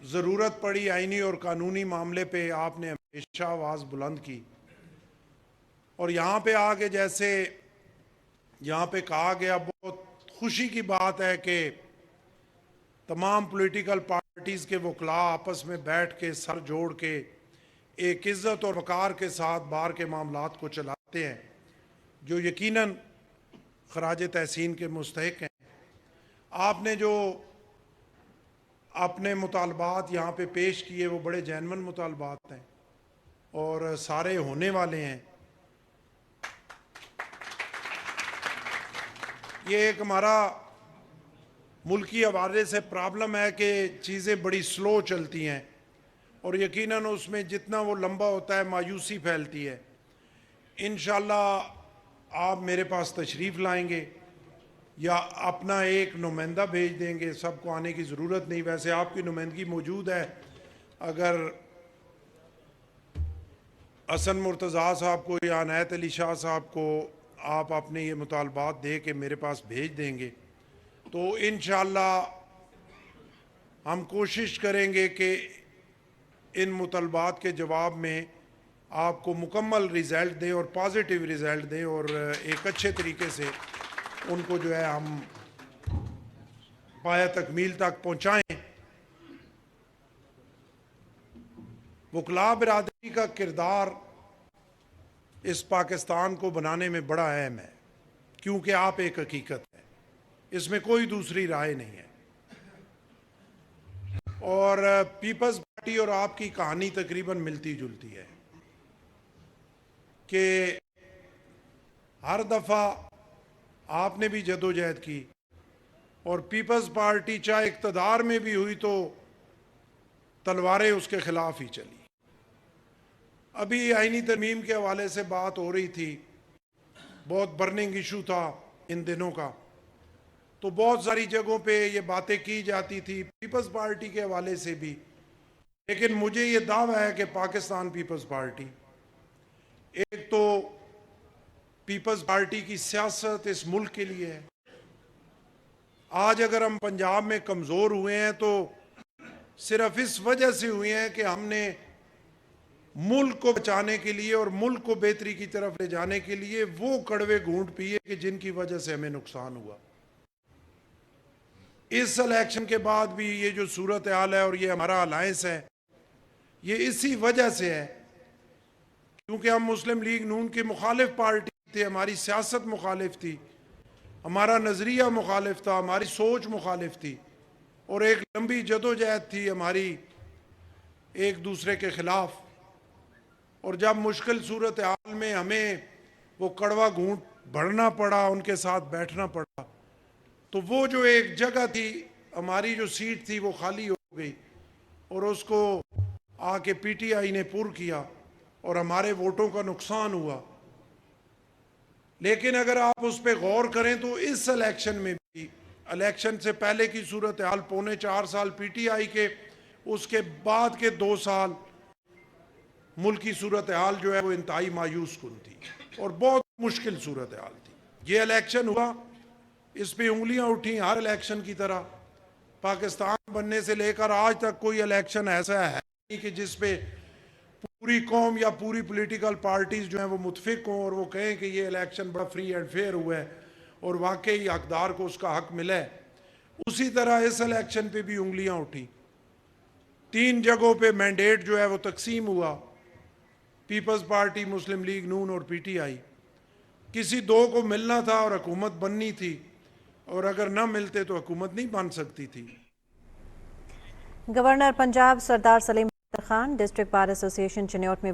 ضرورت پڑی آئینی اور قانونی معاملے پہ آپ نے ہمیشہ آواز بلند کی، اور یہاں پہ آگے جیسے یہاں پہ کہا گیا، بہت خوشی کی بات ہے کہ تمام پولیٹیکل پارٹیز کے وکلاء آپس میں بیٹھ کے سر جوڑ کے ایک عزت اور وقار کے ساتھ بار کے معاملات کو چلاتے ہیں، جو یقیناً خراج تحسین کے مستحق ہیں۔ آپ نے جو اپنے مطالبات یہاں پہ پیش کیے وہ بڑے جینون مطالبات ہیں اور سارے ہونے والے ہیں۔ یہ ایک ہمارا ملکی حوالے سے پرابلم ہے کہ چیزیں بڑی سلو چلتی ہیں، اور یقیناً اس میں جتنا وہ لمبا ہوتا ہے مایوسی پھیلتی ہے۔ انشاءاللہ آپ میرے پاس تشریف لائیں گے یا اپنا ایک نمائندہ بھیج دیں گے، سب کو آنے کی ضرورت نہیں، ویسے آپ کی نمائندگی موجود ہے۔ اگر حسن مرتضیٰ صاحب کو یا عنایت علی شاہ صاحب کو آپ اپنے یہ مطالبات دے کے میرے پاس بھیج دیں گے تو انشاءاللہ ہم کوشش کریں گے کہ ان مطالبات کے جواب میں آپ کو مکمل رزلٹ دیں اور پازیٹیو رزلٹ دیں، اور ایک اچھے طریقے سے ان کو جو ہے ہم پایہ تکمیل تک پہنچائیں۔ وکلاء برادری کا کردار اس پاکستان کو بنانے میں بڑا اہم ہے، کیونکہ آپ ایک حقیقت ہے، اس میں کوئی دوسری رائے نہیں ہے۔ اور پیپلز پارٹی اور آپ کی کہانی تقریباً ملتی جلتی ہے کہ ہر دفعہ آپ نے بھی جدوجہد کی، اور پیپلز پارٹی چاہے اقتدار میں بھی ہوئی تو تلواریں اس کے خلاف ہی چلی۔ ابھی آئینی ترمیم کے حوالے سے بات ہو رہی تھی، بہت برننگ ایشو تھا ان دنوں کا، تو بہت ساری جگہوں پہ یہ باتیں کی جاتی تھی پیپلز پارٹی کے حوالے سے بھی، لیکن مجھے یہ دعویٰ ہے کہ پاکستان پیپلز پارٹی، ایک تو پیپلز پارٹی کی سیاست اس ملک کے لیے ہے۔ آج اگر ہم پنجاب میں کمزور ہوئے ہیں تو صرف اس وجہ سے ہوئے ہیں کہ ہم نے ملک کو بچانے کے لیے اور ملک کو بہتری کی طرف لے جانے کے لیے وہ کڑوے گھونٹ پیے کہ جن کی وجہ سے ہمیں نقصان ہوا۔ اس الیکشن کے بعد بھی یہ جو صورتحال ہے اور یہ ہمارا الائنس ہے، یہ اسی وجہ سے ہے کیونکہ ہم مسلم لیگ نون کے مخالف پارٹی تھے، ہماری سیاست مخالف تھی، ہمارا نظریہ مخالف تھا، ہماری سوچ مخالف تھی، اور ایک لمبی جدوجہد تھی ہماری ایک دوسرے کے خلاف۔ اور جب مشکل صورتحال میں ہمیں وہ کڑوا گھونٹ بھرنا پڑا، ان کے ساتھ بیٹھنا پڑا، تو وہ جو ایک جگہ تھی، ہماری جو سیٹ تھی وہ خالی ہو گئی، اور اس کو آ کے پی ٹی آئی نے پر کیا اور ہمارے ووٹوں کا نقصان ہوا۔ لیکن اگر آپ اس پہ غور کریں تو اس الیکشن میں بھی، الیکشن سے پہلے کی صورتحال، 4.25 سال پی ٹی آئی کے، اس کے بعد کے 2 سال ملکی صورتحال جو ہے وہ انتہائی مایوس کن تھی اور بہت مشکل صورتحال تھی۔ یہ الیکشن ہوا، اس پہ انگلیاں اٹھیں ہر الیکشن کی طرح۔ پاکستان بننے سے لے کر آج تک کوئی الیکشن ایسا ہے نہیں کہ جس پہ پوری قوم یا پوری پولیٹیکل پارٹیز جو ہیں وہ متفق ہوں اور وہ کہیں کہ یہ الیکشن بڑا فری اینڈ فیئر ہوا ہے اور واقعی حقدار کو اس کا حق ملا ہے۔ اسی طرح اس الیکشن پہ بھی انگلیاں اٹھی، 3 جگہوں پہ مینڈیٹ جو ہے وہ تقسیم ہوا، پیپلز پارٹی، مسلم لیگ نون اور پی ٹی آئی۔ کسی 2 کو ملنا تھا اور حکومت بننی تھی، اور اگر نہ ملتے تو حکومت نہیں بن سکتی تھی۔ گورنر پنجاب سردار سلیم خان ڈسٹرکٹ بار ایسوسی ایشن چنیوٹ میں